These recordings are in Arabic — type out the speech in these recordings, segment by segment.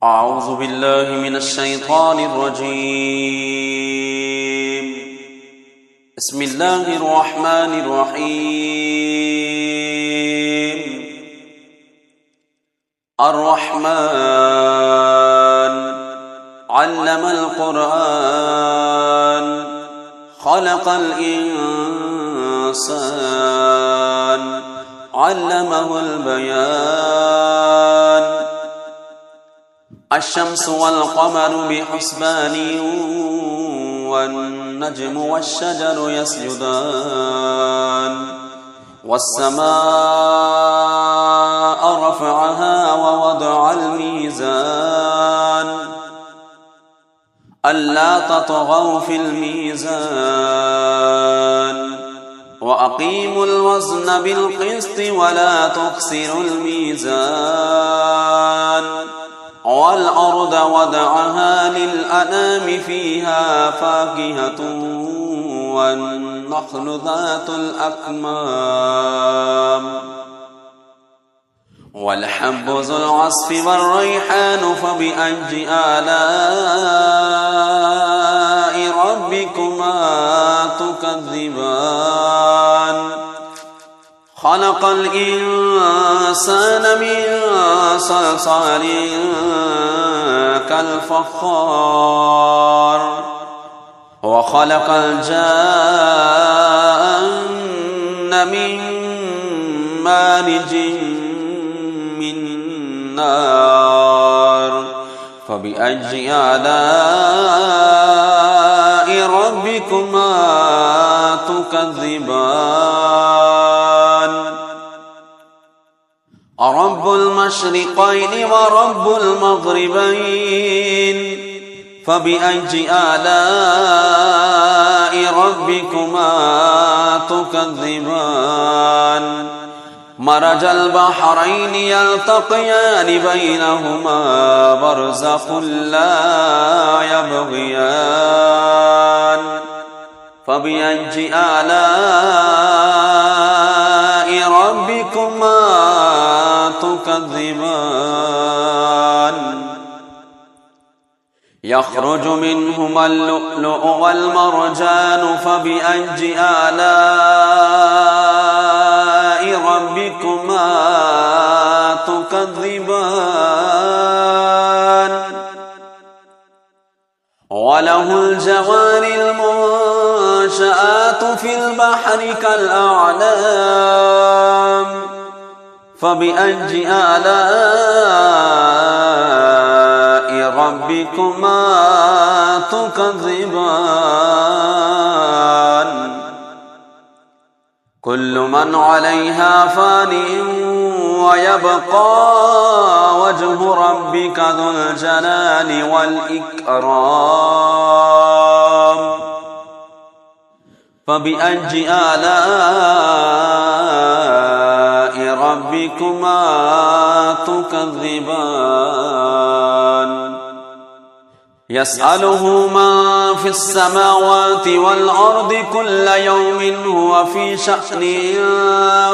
أعوذ بالله من الشيطان الرجيم. بسم الله الرحمن الرحيم. الرحمن علم القرآن خلق الإنسان علمه البيان. الشمس والقمر بحسبان والنجم والشجر يسجدان. والسماء رفعها ووضع الميزان ألا تطغوا في الميزان وأقيموا الوزن بالقسط ولا تخسروا الميزان. والأرض وضعها للأنام فيها فاكهة والنخل ذات الأكمام والحب ذو العصف والريحان فبأي آلاء ربكما تكذبان. خلق الإنسان من صلصال كالفخار وخلق الجان من مارج من نار فبأي آلاء ربكما تكذبان. رب المشرقين ورب المغربين فبأي آلاء ربكما تكذبان. مرج البحرين يلتقيان بينهما برزخ لا يبغيان فبأي آلاء ربكما تكذبان. يخرج منهما اللؤلؤ والمرجان فبأي آلاء ربكما تكذبان. وله الجوار المنشآت في البحر كالأعلام فبأي آلاء ربكما تكذبان. كل من عليها فان ويبقى وجه ربك ذو الجلال والإكرام فبأي آلاء ربكما تكذبان. يسأله من في السماوات والأرض كل يوم هو في شأن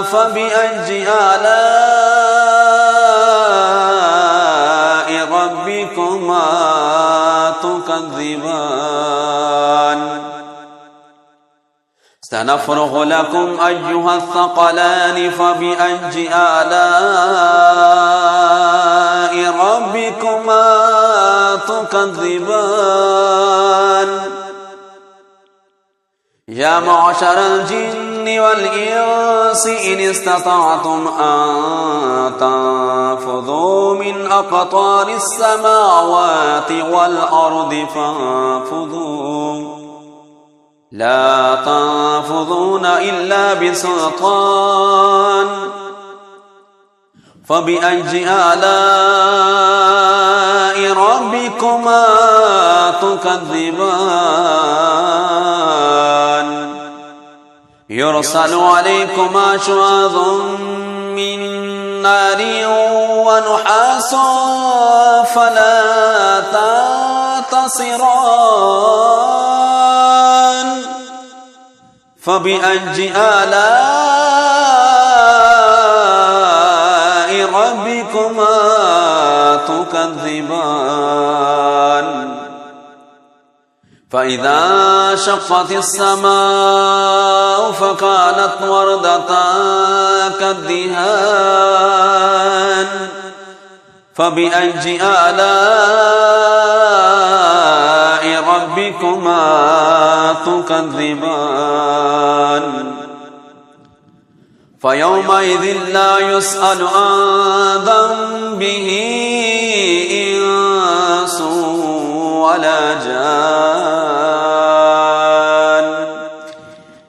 فبأي آلاء ربكما تكذبان. سنفرغ لكم أيها الثقلان فبأي آلاء ربكما تكذبان. يا معشر الجن والإنس إن استطعتم أن تنفذوا من أقطار السماوات والأرض فانفذوا لا تنفذون إلا بسلطان فبأي آلاء ربكما تكذبان. يرسل عليكما شواظ من نار ونحاس فلا تنتصران فبأي آلاء ربكما تكذبان فإذا شقت السماء فكانت وردة كالدهان فبأي آلاء ربكما تكذبان فيومئذ لا يسأل عن ذنبه إنس ولا جان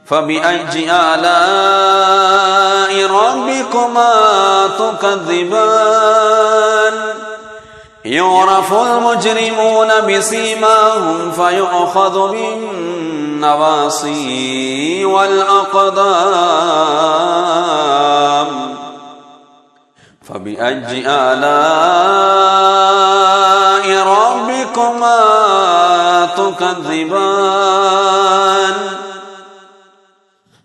فبأي آلاء ربكما تكذبان يعرف المجرمون بسيماهم فيؤخذ بالنواصي والأقدام فبأي آلاء ربكما تكذبان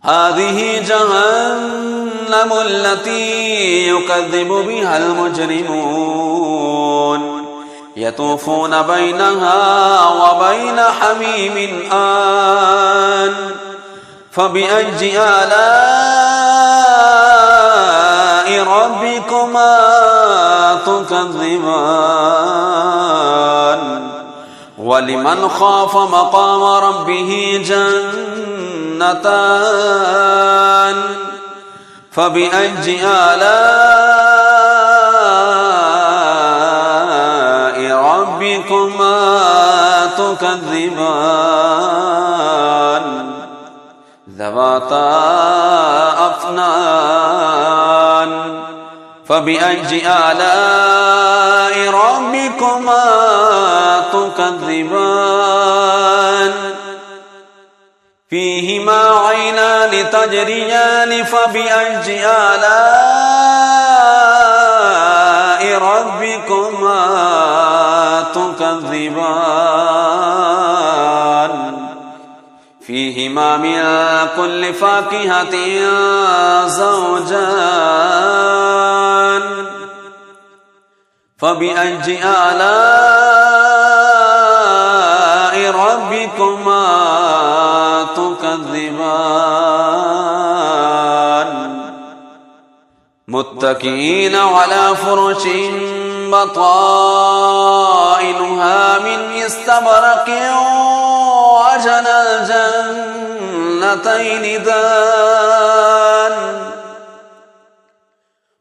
هذه جهنم التي يكذب بها المجرمون يطوفون بينها وبين حميم آن فبأي آلاء ربكما تكذبان ولمن خاف مقام ربه جنتان فبأي آلاء ربكما تكذبان ذواتا أفنان فبأي آلاء ربكما تكذبان فيهما عينان تجريان فبأي آلاء ربكما تكذبان فيهما من كل فاكهة زوجان فبأي آلاء ربكما تكذبان متكئين على فرش بطائنها من استبرق وجنى الجنتين دان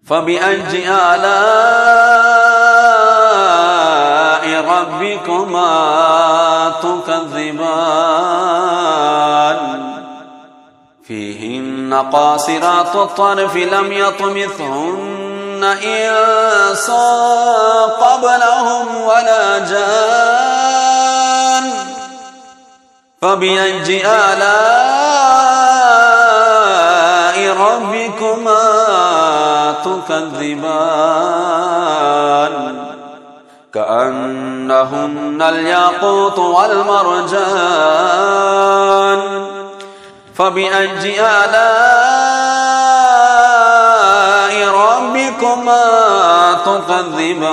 فبأي آلاء ربكما تكذبان فيهن قاصرات الطرف لم يطمثهن إنس قبلهم ولا جان فبأي آلاء ربكما تكذبان كأنهن الياقوت والمرجان فبأي آلاء ربكما تكذبان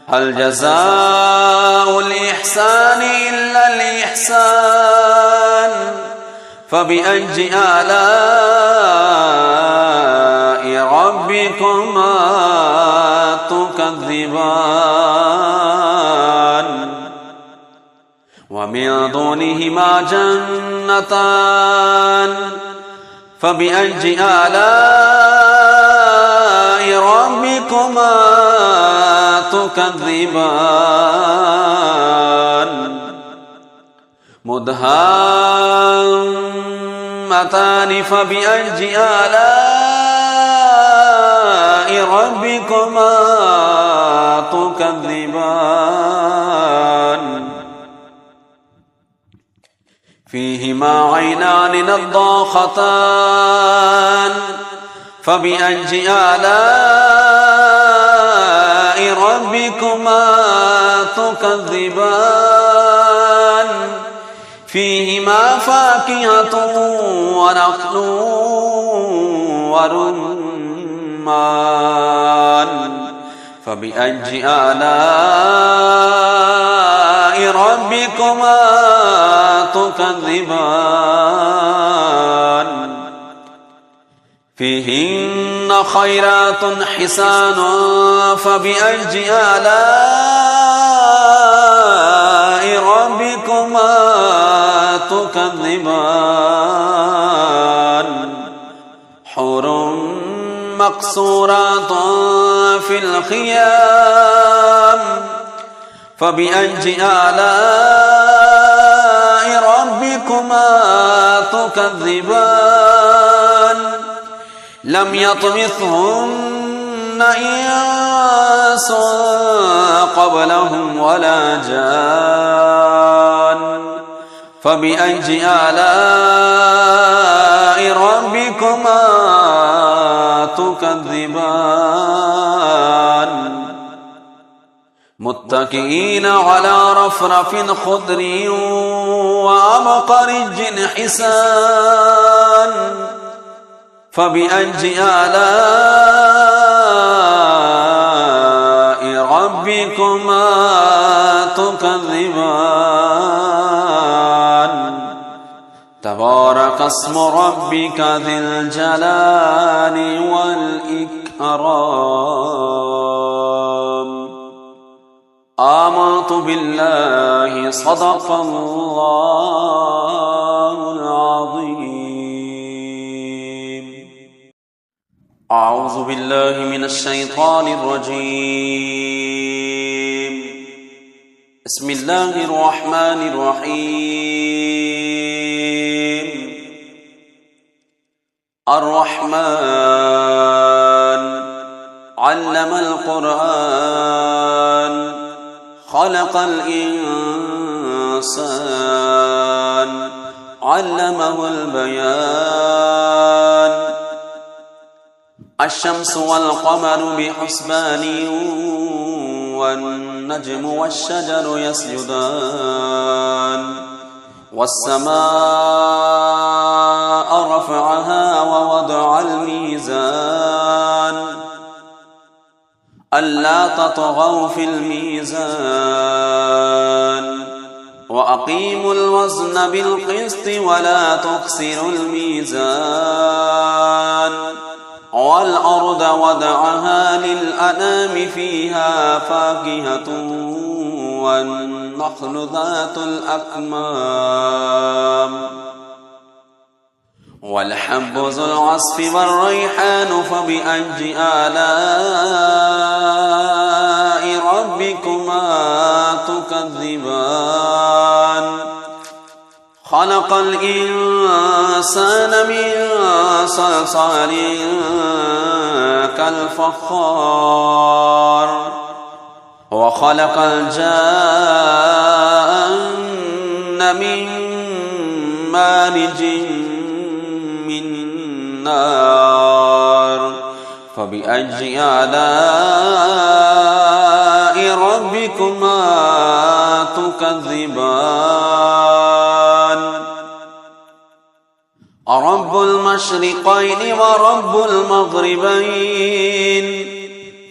هل جزاء الإحسان إلا الإحسان فبأي آلاء ربكما تكذبان ومن دونهما جنتان فبأي آلاء ربكما تكذبان مدهامتان فبأي آلاء ربكما تكذبان فيهما عينان نضاختان فبأي آلاء ربكما تكذبان فيهما فاكهة ونخل ورمان فبأي آلاء ربكما تكذبان فيهن خيرات حسان فبأي آلاء ربكما تكذبان حور مقصورات في الخيام فبأي آلاء ربكما تكذبان لم يطمثهن إنس قبلهم ولا جان فبأي آلاء ربكما تكذبان متكئين على رفرف خضر وعبقري حسان فبأي آلاء ربكما تكذبان تبارك اسم ربك ذي الجلال والإكرام آمنت بالله صدق الله العظيم أعوذ بالله من الشيطان الرجيم بسم الله الرحمن الرحيم الرحمن علم القرآن خلق الإنسان علمه البيان الشمس والقمر بحسبان والنجم والشجر يسجدان والسماء رفعها ووضع الميزان ألا تطغوا في الميزان وأقيموا الوزن بالقسط ولا تخسروا الميزان والأرض وضعها للأنام فيها فاكهة والنخل ذات الأكمام والحب ذو العصف والريحان فبأي آلاء ربكما تكذبان خلق الإنسان من صلصال كالفخار وخلق الجان من مارج من نار فبأي آلاء ربكما تكذبان رب المشرقين ورب المغربين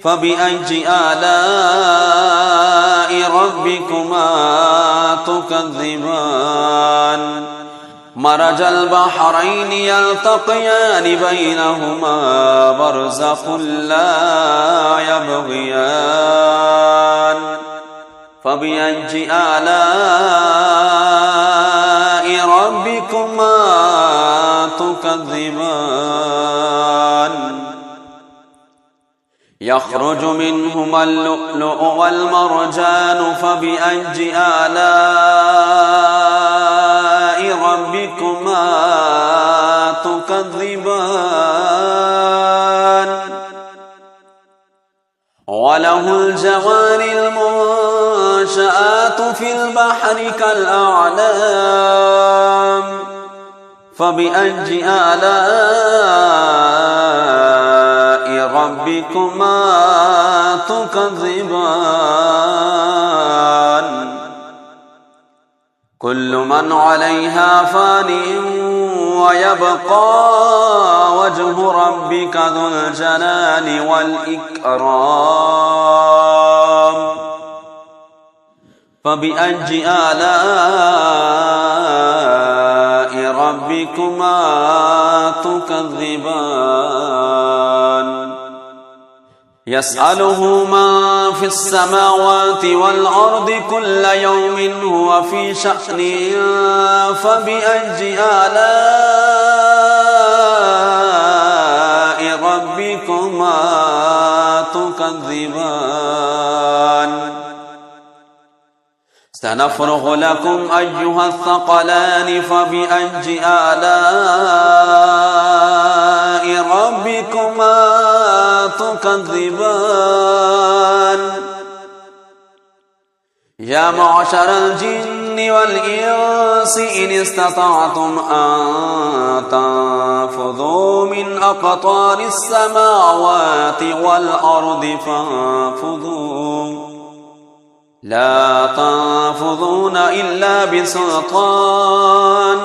فبأي آلاء ربكما تكذبان مرج البحرين يلتقيان بينهما برزخ لا يبغيان فبأي آلاء ربكما تكذبان يخرج منهما اللؤلؤ والمرجان فبأي آلاء ربكما تكذبان وله الجوار المنشآت في البحر كالأعلام فبأي آلاء ربكما تكذبان كل من عليها فان ويبقى وجه ربك ذو الجلال والإكرام فبأي آلاء ربكما تكذبان يسأله من في السماوات والأرض كل يوم هو في شأن فبأي آلاء ربكما تكذبان سنفرغ لكم أيها الثقلان فبأي آلاء ربكما تكذبان يا معشر الجن والإنس إن استطعتم أن تنفذوا من أقطار السماوات والأرض فانفذوا لا تنفذون إلا بسلطان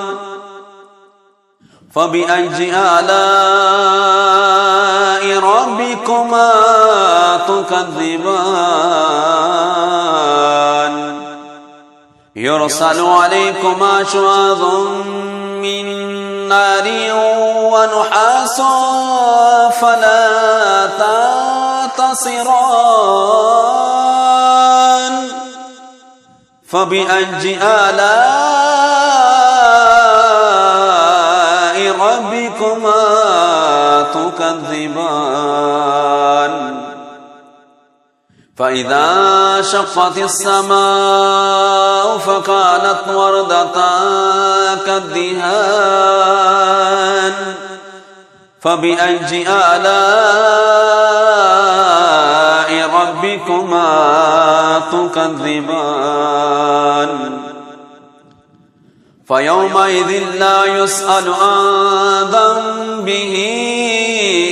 فبأي آلاء ربكما تكذبان يرسل عليكما شواظ من نار ونحاس فلا تنتصران فبأي آلاء ربكما تكذبان فإذا شقت السماء فكانت وردة كالدهان فبأي آلاء ربكما تكذبان فيومئذ لا يسأل عن ذنبه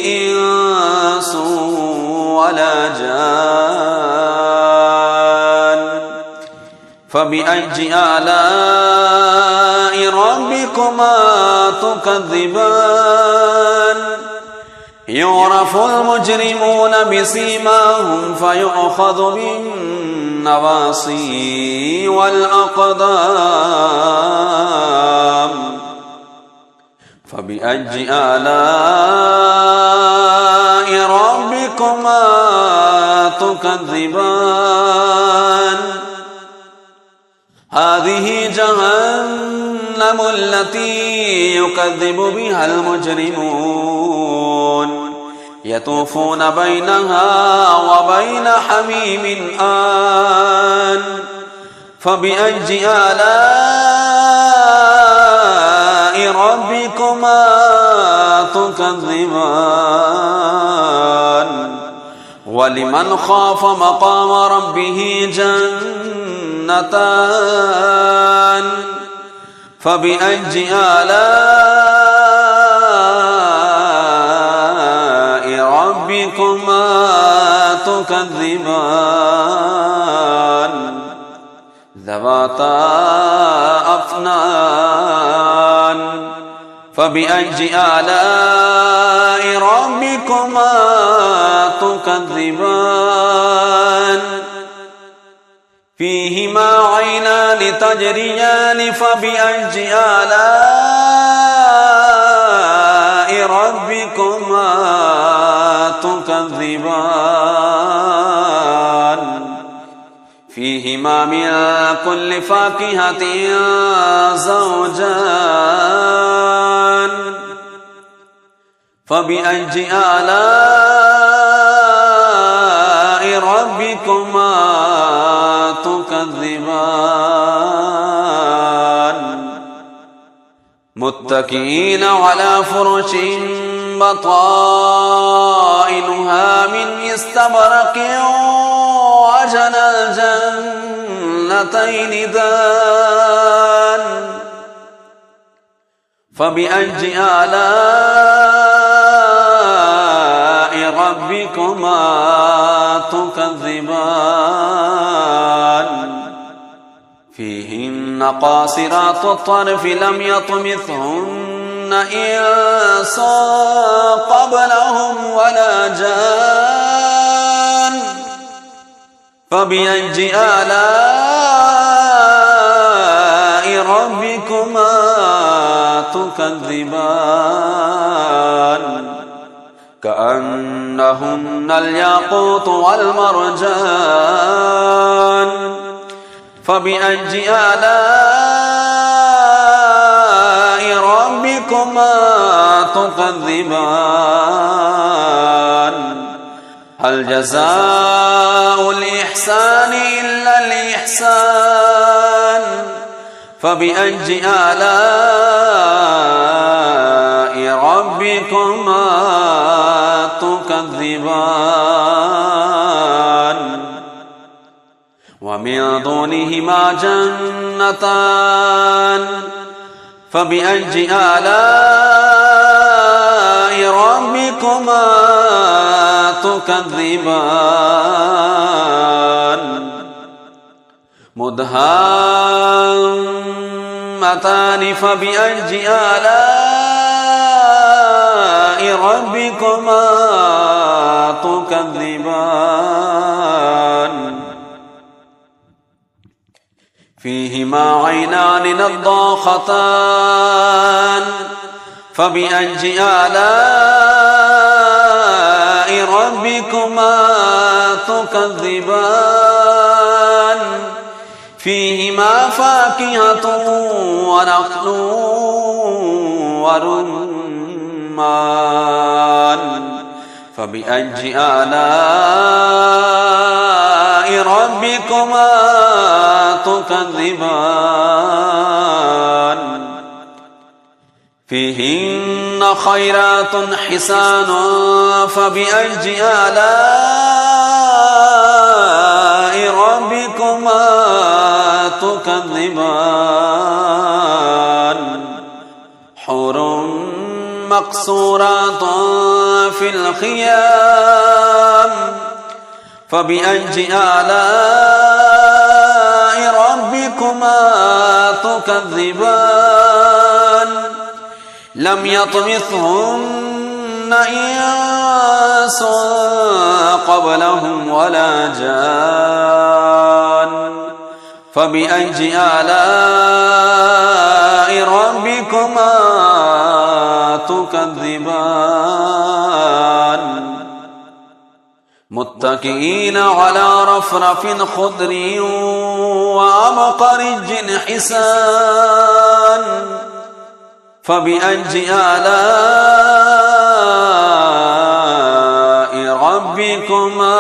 إنس ولا جان فبأي آلاء ربكما تكذبان يعرف المجرمون بسيماهم فيؤخذ بالنواصي والأقدام فبأي آلاء ربكما تكذبان هذه جهنم التي يكذب بها المجرمون يطوفون بينها وبين حميم آن فبأي آلاء ربكما تكذبان ولمن خاف مقام ربه جنتان فبأي آلاء ربكما تكذبان ذواتا أفنان فبأي آلاء ربكما تكذبان فيهما عينان تجريان فبأي آلاء ربكما تكذبان فيهما من كل فاكهة زوجان فبأي آلاء ربكما تكذبان متكئين على فرش بطائنها من استبرق وجنى الجنتين دان فبأي آلاء ربكما تكذبان فيهن قاصرات الطرف لم يطمثهن إنس قبلهم ولا جان فبأي آلاء تكذبان كأنهن الياقوت والمرجان فبأي آلاء ربكما تكذبان هل جزاء الإحسان إلا الإحسان فبأي آلاء ربكما تكذبان ومن دونهما جنتان فبأي آلاء ربكما تكذبان مدهامتان فبأي آلاء ربكما تكذبان فيهما عينان نضاختان فبأي آلاء ربكما تكذبان فيهما فاكهة ونخل ورمان فبأي آلاء ربكما تكذبان فيهن خيرات حسان فبأي آلاء ربكما تكذبان حور مقصورات في الخيام فبأي آلاء ربكما تكذبان لم يطمثهن إنس قبلهم ولا جان فبأي آلاء ربكما تكذبان متكئين على رفرف خضر وعبقري حسان فبأي آلاء ربكما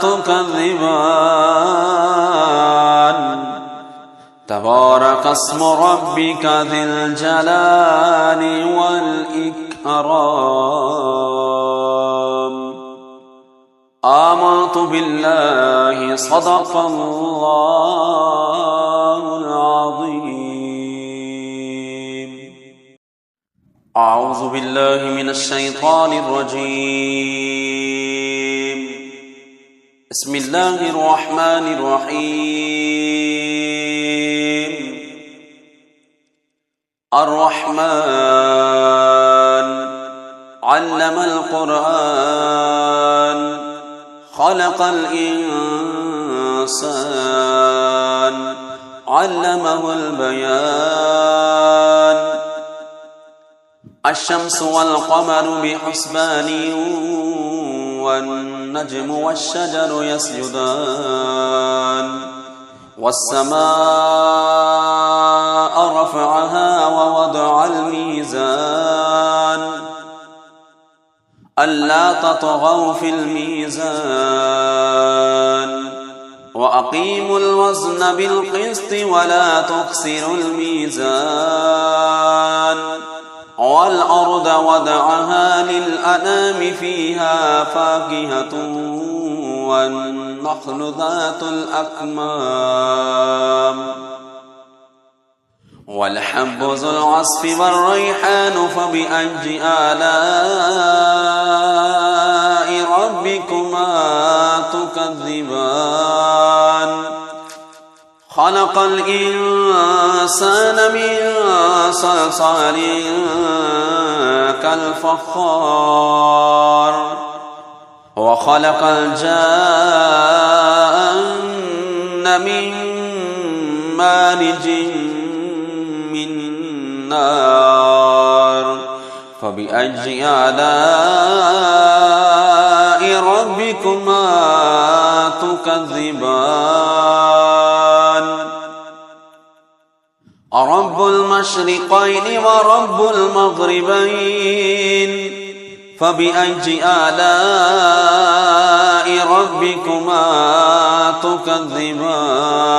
تكذبان تبارك اسم ربك ذي الجلال والإكرام آمنت بالله صدق الله العظيم أعوذ بالله من الشيطان الرجيم بسم الله الرحمن الرحيم الرحمن علم القرآن خلق الإنسان علمه البيان الشمس والقمر بحسبان والنجم والشجر يسجدان والسماء رفعها ووضع الميزان ألا تطغوا في الميزان وأقيموا الوزن بالقسط ولا تخسروا الميزان والأرض وضعها للأنام فيها فاكهة والنخل ذات الأكمام والحب ذو العصف والريحان فبأي آلاء ربكما تكذبان خلق الإنسان من صلصال كالفخار وخلق الجان من مارج من نار فبأي آلاء ربكما تكذبان رب المشرقين ورب المغربين فبأي آلاء ربكما تكذبان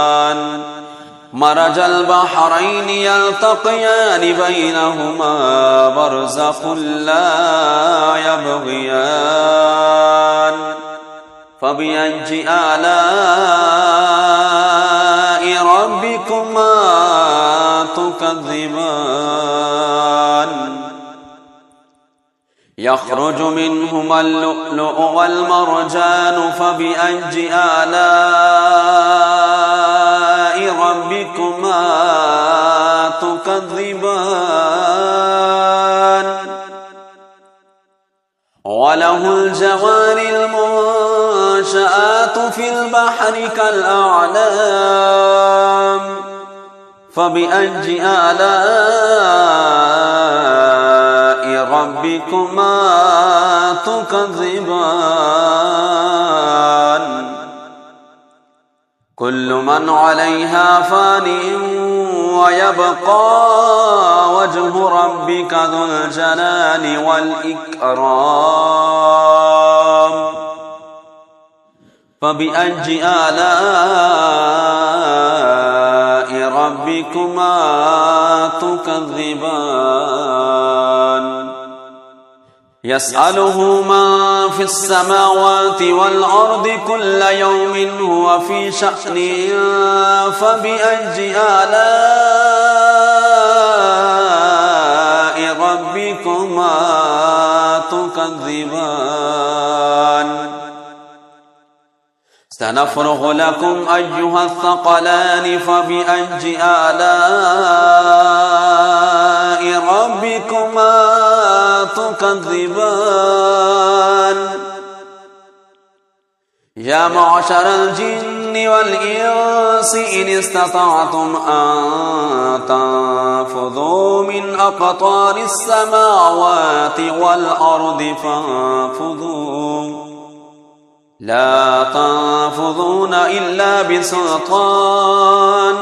مرج البحرين يلتقيان بينهما برزخ لا يبغيان فبأي آلاء ربكما تكذبان يخرج منهما اللؤلؤ والمرجان فبأي آلاء ربكما تكذبان وله الجوار المنشآت في البحر كالأعلام فبأي آلاء ربكما تكذبان كل من عليها فان ويبقى وجه ربك ذو الجلال والإكرام فبأي آلاء ربكما تكذبان يسأله من في السماوات والأرض كل يوم هو في شأن فبأي آلاء ربكما تكذبان سنفرغ لكم أيها الثقلان فبأي آلاء ربكما تكذبان يا معشر الجن والإنس إن استطعتم أن تنفذوا من أقطار السماوات والأرض فانفذوا لا تنفذون إلا بسلطان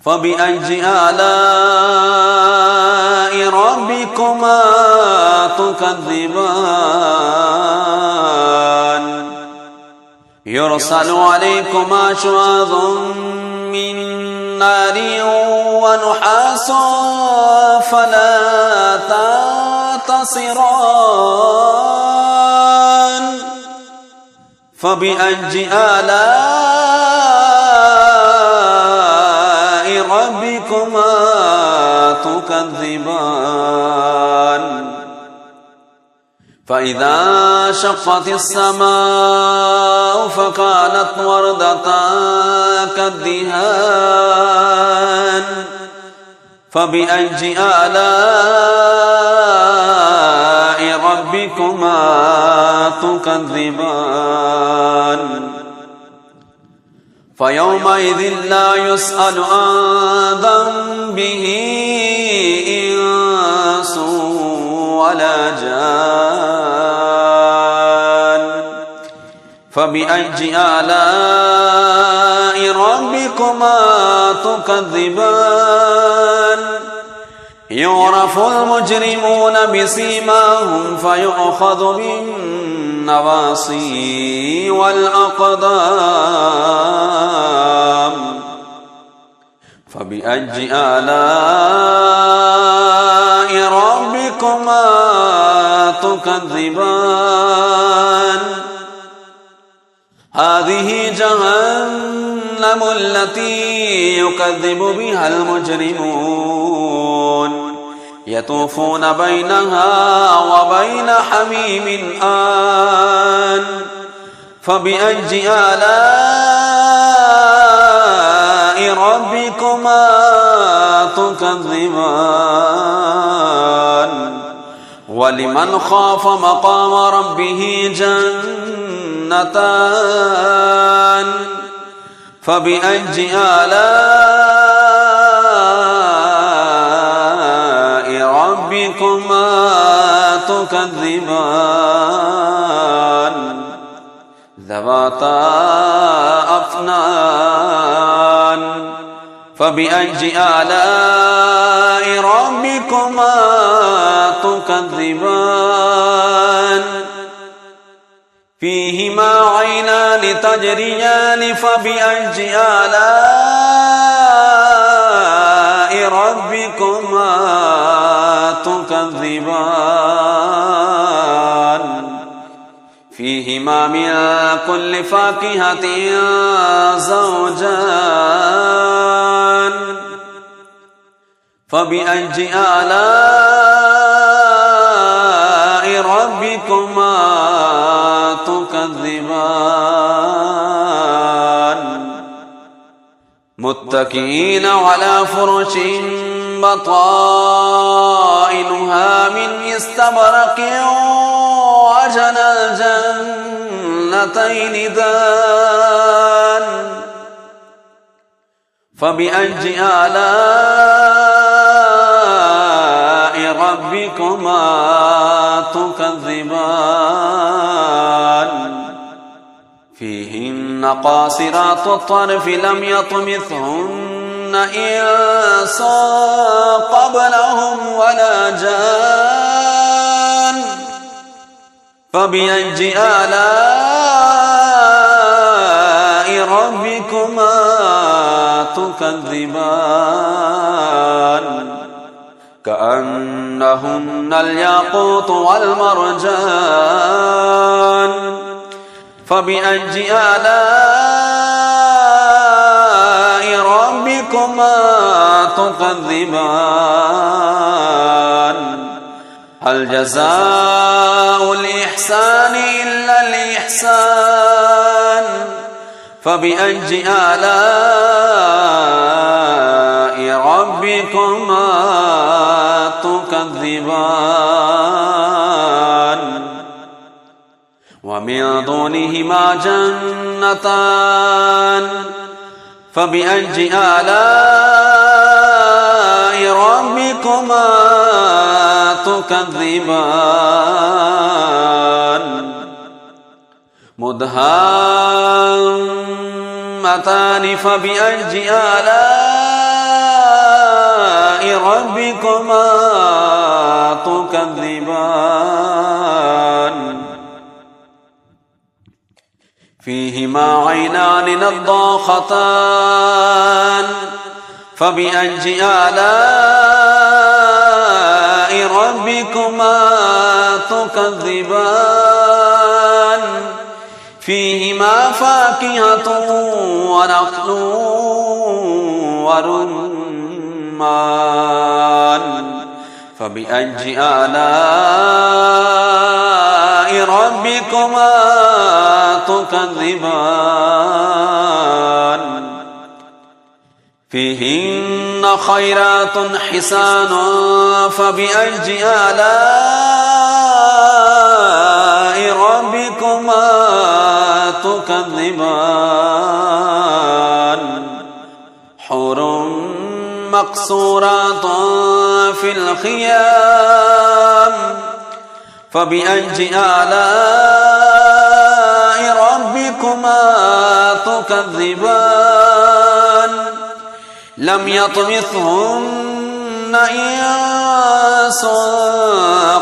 فبأي آلاء ربكما تكذبان يرسل عليكما شواظ من نار ونحاس فلا تنتصران فبأي آلاء ربكما تكذبان فإذا شقت السماء فكانت وردة كالدهان فبأي آلاء ربكما تكذبان فيومئذ لا يسأل عن ذنبه إنس ولا جان فبأي آلاء ربكما تكذبان يعرف المجرمون بسيماهم فيؤخذ بالنواصي والأقدام فبأي آلاء ربكما تكذبان هذه جهنم التي يكذب بها المجرمون يطوفون بينها وبين حميم آن فبأي آلاء ربكما تكذبان ولمن خاف مقام ربه جنتان فبأي آلاء ربكما ربكما تكذبان ذواتا أفنان فبأي آلاء ربكما تكذبان فيهما عينان تجريان فبأي آلاء ربكما تكذبان فيهما من كل فاكهة زوجان فبأي آلاء ربكما تكذبان متكئين على فرش بطائنها من استبرق وجنى الجنتين دان فبأي آلاء ربكما تكذبان فيهن قاصرات الطرف لم يطمثهن إنس قبلهم ولا جان فبأي آلاء ربكما تكذبان كأنهن الياقوت والمرجان فبأي آلاء ربكما تكذبان هل جزاء الإحسان إلا الإحسان فبأي آلاء ربكما تكذبان ومن دونهما جنتان فبأي آلاء ربكما تكذبان مدهامتان فبأي آلاء ربكما تكذبان فيهما عينان نضاختان فبأي آلاء ربكما تكذبان فيهما فاكهة ونخل ورمان فبأي آلاء ربكما تكذبان فيهن خيرات حسان فبأي آلاء ربكما تكذبان حور مقصورات في الخيام فبأي آلاء ربكما تكذبان لم يطمثهن إنس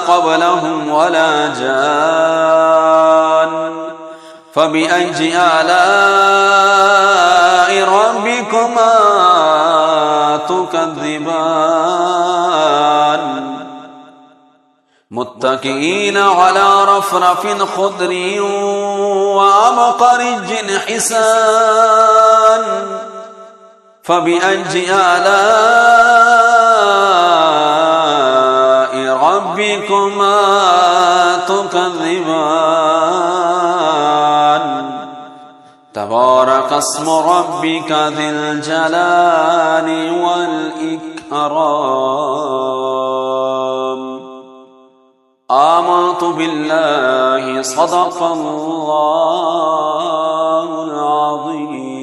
قبلهم ولا جان فبأي آلاء ربكما تكذبان متكئين على رفرف خضر وعبقري حسان فبأي آلاء ربكما تكذبان تبارك اسم ربك ذي الجلال والإكرام آمنت بالله صدق الله العظيم.